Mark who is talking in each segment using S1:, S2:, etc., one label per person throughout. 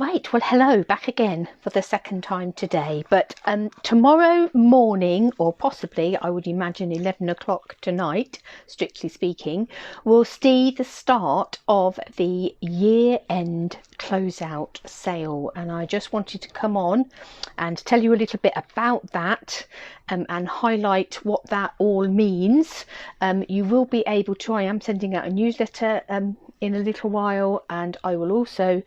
S1: Right, well, hello, back again for the second time today. But tomorrow morning, or possibly I would imagine 11 o'clock tonight, strictly speaking, we'll see the start of the year-end closeout sale. And I just wanted to come on and tell you a little bit about that and highlight what that all means. You will be able to, I am sending out a newsletter in a little while, and I will also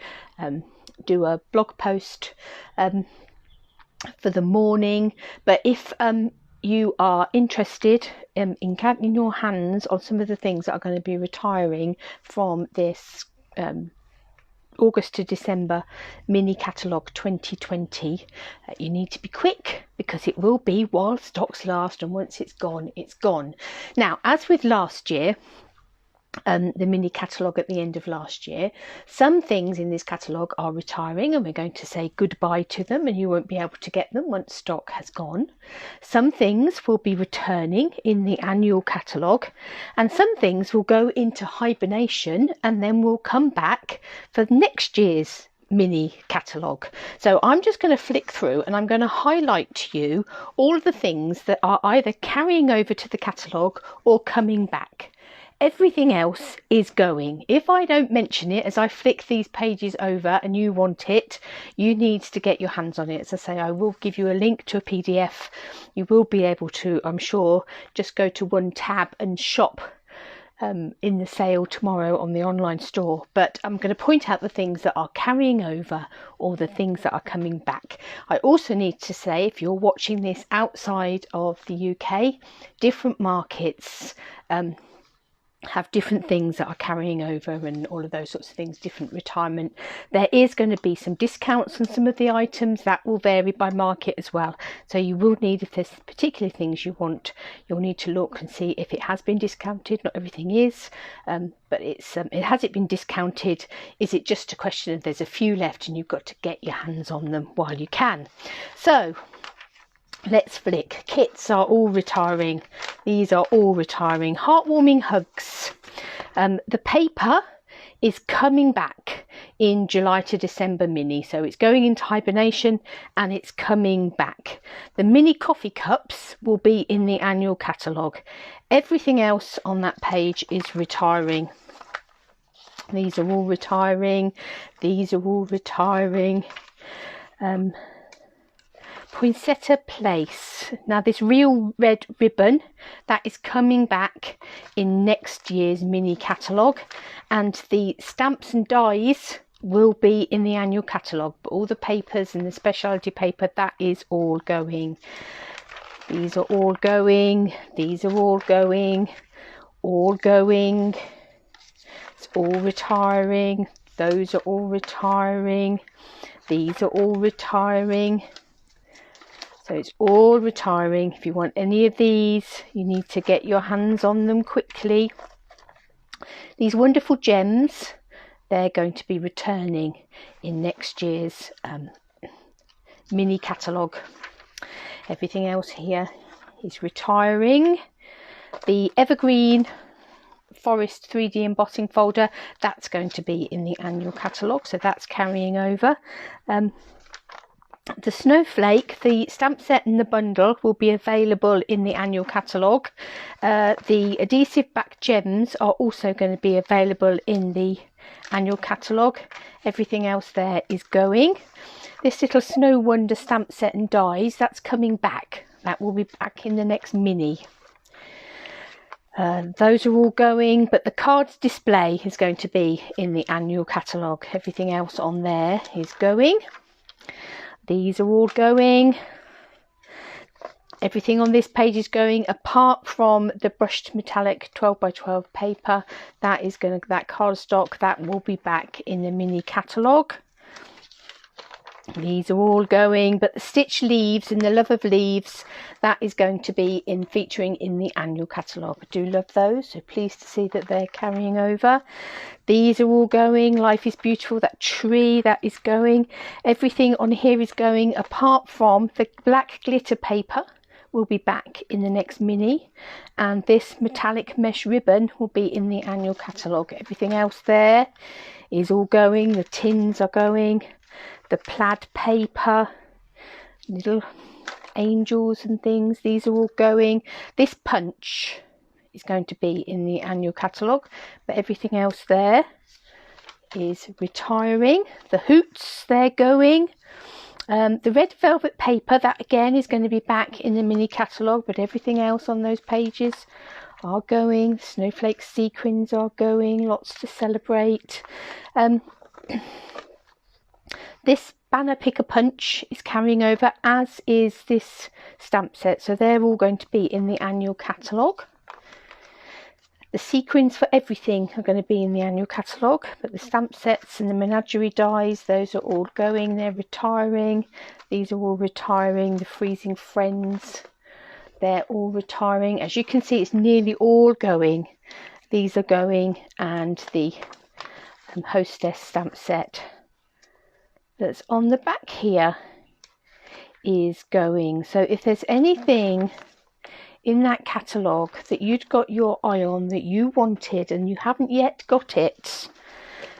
S1: do a blog post for the morning. But if you are interested in getting your hands on some of the things that are going to be retiring from this August to December mini catalogue 2020, you need to be quick, because it will be while stocks last, and once it's gone, it's gone. Now, as with last year, the mini catalogue at the end of last year, some things in this catalogue are retiring and we're going to say goodbye to them, and you won't be able to get them once stock has gone. Some things will be returning in the annual catalogue, and some things will go into hibernation and then will come back for next year's mini catalogue. So I'm just going to flick through and I'm going to highlight to you all of the things that are either carrying over to the catalogue or coming back. Everything else is going. If I don't mention it as I flick these pages over and you want it, you need to get your hands on it. As I say, I will give you a link to a PDF. You will be able to, I'm sure, just go to one tab and shop in the sale tomorrow on the online store. But I'm going to point out the things that are carrying over or the things that are coming back. I also need to say, if you're watching this outside of the UK, different markets have different things that are carrying over and all of those sorts of things, different retirement. There is going to be some discounts on some of the items that will vary by market as well. So you will need, if there's particular things you want, you'll need to look and see if it has been discounted. Not everything is, but it has it been discounted? Is it just a question of there's a few left and you've got to get your hands on them while you can? So let's flick. Kits are all retiring. These are all retiring. Heartwarming hugs. The paper is coming back in July to December mini. So it's going into hibernation and it's coming back. The mini coffee cups will be in the annual catalogue. Everything else on that page is retiring. These are all retiring. These are all retiring. Poinsettia Place. Now, this real red ribbon, that is coming back in next year's mini catalogue, and the stamps and dies will be in the annual catalogue, but all the papers and the specialty paper, that is all going. These are all going. These are all going. All going. It's all retiring. Those are all retiring. These are all retiring. So it's all retiring. If you want any of these, you need to get your hands on them quickly. These wonderful gems, they're going to be returning in next year's mini catalogue. Everything else here is retiring. The Evergreen Forest 3D embossing folder, that's going to be in the annual catalogue, so that's carrying over. The Snowflake, the stamp set and the bundle will be available in the annual catalogue. The adhesive back gems are also going to be available in the annual catalogue. Everything else there is going. This little Snow Wonder stamp set and dies, that's coming back. That will be back in the next mini. Those are all going, but the cards display is going to be in the annual catalogue. Everything else on there is going. These are all going. Everything on this page is going, apart from the brushed metallic 12 by 12 paper. That is going to, that cardstock, that will be back in the mini catalogue. These are all going, but the stitch leaves and the Love of Leaves, that is going to be featuring in the annual catalogue. I do love those, so pleased to see that they're carrying over. These are all going. Life is Beautiful, that tree, that is going. Everything on here is going, apart from the black glitter paper will be back in the next mini, and this metallic mesh ribbon will be in the annual catalogue. Everything else there is all going. The tins are going. the plaid paper, little angels and things, these are all going. This punch is going to be in the annual catalogue, but everything else there is retiring. The hoots, they're going. The red velvet paper, that again is going to be back in the mini catalogue, but everything else on those pages are going. Snowflake sequins are going, lots to celebrate. This banner picker punch is carrying over, as is this stamp set, so they're all going to be in the annual catalogue. The sequins for everything are going to be in the annual catalogue, but the stamp sets and the menagerie dies, those are all going, they're retiring. These are all retiring. The freezing friends, they're all retiring. As you can see, it's nearly all going. These are going, and the hostess stamp set that's on the back here is going. So if there's anything in that catalogue that you'd got your eye on that you wanted and you haven't yet got it,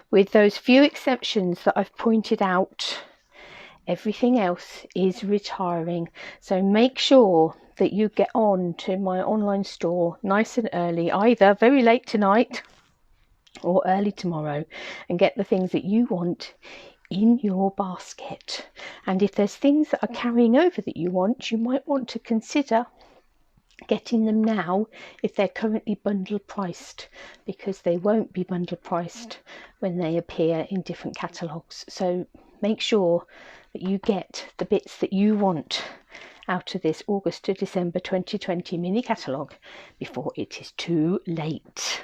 S1: with those few exceptions that I've pointed out, everything else is retiring. So make sure that you get on to my online store nice and early, either very late tonight or early tomorrow, and get the things that you want in your basket. And if there's things that are carrying over that you want, you might want to consider getting them now if they're currently bundle priced, because they won't be bundle priced when they appear in different catalogues. So make sure that you get the bits that you want out of this August to December 2020 mini catalogue before it is too late.